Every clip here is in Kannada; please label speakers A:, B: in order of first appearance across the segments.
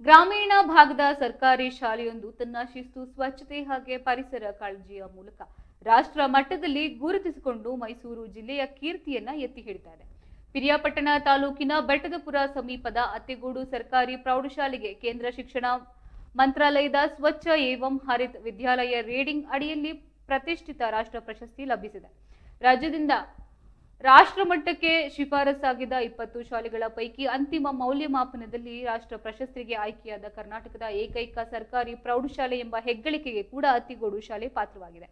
A: ಗ್ರಾಮೀಣ ಭಾಗದ ಸರ್ಕಾರಿ ಶಾಲೆಯೊಂದು ತನ್ನ ಶಿಸ್ತು, ಸ್ವಚ್ಛತೆ ಹಾಗೆ ಪರಿಸರ ಕಾಳಜಿಯ ಮೂಲಕ ರಾಷ್ಟ್ರ ಮಟ್ಟದಲ್ಲಿ ಗುರುತಿಸಿಕೊಂಡು ಮೈಸೂರು ಜಿಲ್ಲೆಯ ಕೀರ್ತಿಯನ್ನ ಎತ್ತಿ ಹಿಡಿತಾ ಇದೆ. ಪಿರಿಯಾಪಟ್ಟಣ ತಾಲೂಕಿನ ಬೆಟ್ಟದಪುರ ಸಮೀಪದ ಅತ್ತಿಗೋಡು ಸರ್ಕಾರಿ ಪ್ರೌಢಶಾಲೆಗೆ ಕೇಂದ್ರ ಶಿಕ್ಷಣ ಮಂತ್ರಾಲಯದ ಸ್ವಚ್ಛ ಏವಂ ಹರಿತ್ ವಿದ್ಯಾಲಯ ರೇಟಿಂಗ್ ಅಡಿಯಲ್ಲಿ ಪ್ರತಿಷ್ಠಿತ ರಾಷ್ಟ್ರ ಪ್ರಶಸ್ತಿ ಲಭಿಸಿದೆ. ರಾಜ್ಯದಿಂದ ರಾಷ್ಟ್ರ ಮಟ್ಟಕ್ಕೆ ಶಿಫಾರಸಾಗಿದ್ದ 20 ಶಾಲೆಗಳ ಪೈಕಿ ಅಂತಿಮ ಮೌಲ್ಯಮಾಪನದಲ್ಲಿ ರಾಷ್ಟ್ರ ಪ್ರಶಸ್ತಿಗೆ ಆಯ್ಕೆಯಾದ ಕರ್ನಾಟಕದ ಏಕೈಕ ಸರ್ಕಾರಿ ಪ್ರೌಢಶಾಲೆ ಎಂಬ ಹೆಗ್ಗಳಿಕೆಗೆ ಕೂಡ ಅತ್ತಿಗೋಡು ಶಾಲೆ ಪಾತ್ರವಾಗಿದೆ.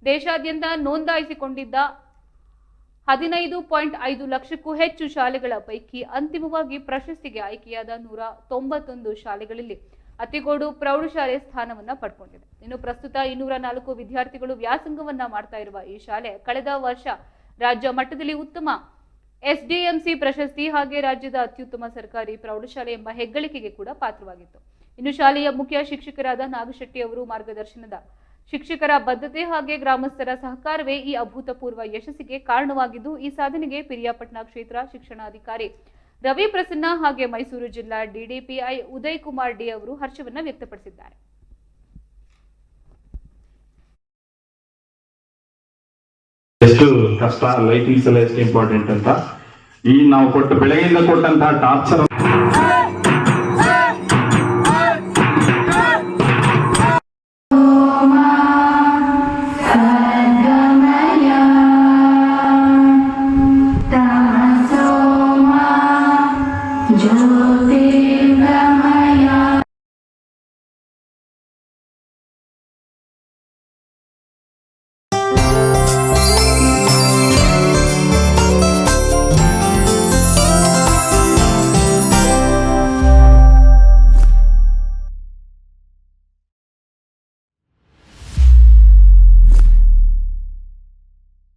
A: ದೇಶಾದ್ಯಂತ ನೋಂದಾಯಿಸಿಕೊಂಡಿದ್ದ 15.5 ಲಕ್ಷಕ್ಕೂ ಹೆಚ್ಚು ಶಾಲೆಗಳ ಪೈಕಿ ಅಂತಿಮವಾಗಿ ಪ್ರಶಸ್ತಿಗೆ ಆಯ್ಕೆಯಾದ 191 ಶಾಲೆಗಳಲ್ಲಿ ಅತ್ತಿಗೋಡು ಪ್ರೌಢಶಾಲೆ ಸ್ಥಾನವನ್ನ ಪಡ್ಕೊಂಡಿದೆ. ಇನ್ನು ಪ್ರಸ್ತುತ 204 ವಿದ್ಯಾರ್ಥಿಗಳು ವ್ಯಾಸಂಗವನ್ನ ಮಾಡ್ತಾ ಇರುವ ಈ ಶಾಲೆ ಕಳೆದ ವರ್ಷ ರಾಜ್ಯ ಮಟ್ಟದಲ್ಲಿ ಉತ್ತಮ ಎಸ್ಡಿಎಂಸಿ ಪ್ರಶಸ್ತಿ ಹಾಗೆ ರಾಜ್ಯದ ಅತ್ಯುತ್ತಮ ಸರ್ಕಾರಿ ಪ್ರೌಢಶಾಲೆ ಎಂಬ ಹೆಗ್ಗಳಿಕೆಗೆ ಕೂಡ ಪಾತ್ರವಾಗಿತ್ತು. ಇನ್ನು ಶಾಲೆಯ ಮುಖ್ಯ ಶಿಕ್ಷಕರಾದ ನಾಗಶೆಟ್ಟಿ ಅವರು ಮಾರ್ಗದರ್ಶನದ ಶಿಕ್ಷಕರ ಬದ್ಧತೆ ಹಾಗೆ ಗ್ರಾಮಸ್ಥರ ಸಹಕಾರವೇ ಈ ಅಭೂತಪೂರ್ವ ಯಶಸ್ಸಿಗೆ ಕಾರಣವಾಗಿದ್ದು, ಈ ಸಾಧನೆಗೆ ಪಿರಿಯಾಪಟ್ಟಣ ಕ್ಷೇತ್ರ ಶಿಕ್ಷಣಾಧಿಕಾರಿ ರವಿ ಪ್ರಸನ್ನ ಹಾಗೆ ಮೈಸೂರು ಜಿಲ್ಲಾ ಡಿಡಿಪಿಐ ಉದಯ್ ಕುಮಾರ್ ಡಿ ಅವರು ಹರ್ಷವನ್ನ ವ್ಯಕ್ತಪಡಿಸಿದ್ದಾರೆ.
B: ಎಷ್ಟು ಕಷ್ಟ, ಲೈಟಿಂಗ್ಸ್ ಎಲ್ಲ ಎಷ್ಟು ಇಂಪಾರ್ಟೆಂಟ್ ಅಂತ ಈ ನಾವು ಬೆಳಗ್ಗೆಯಿಂದ ಕೊಟ್ಟಂತಹ ಟಾರ್ಚರ್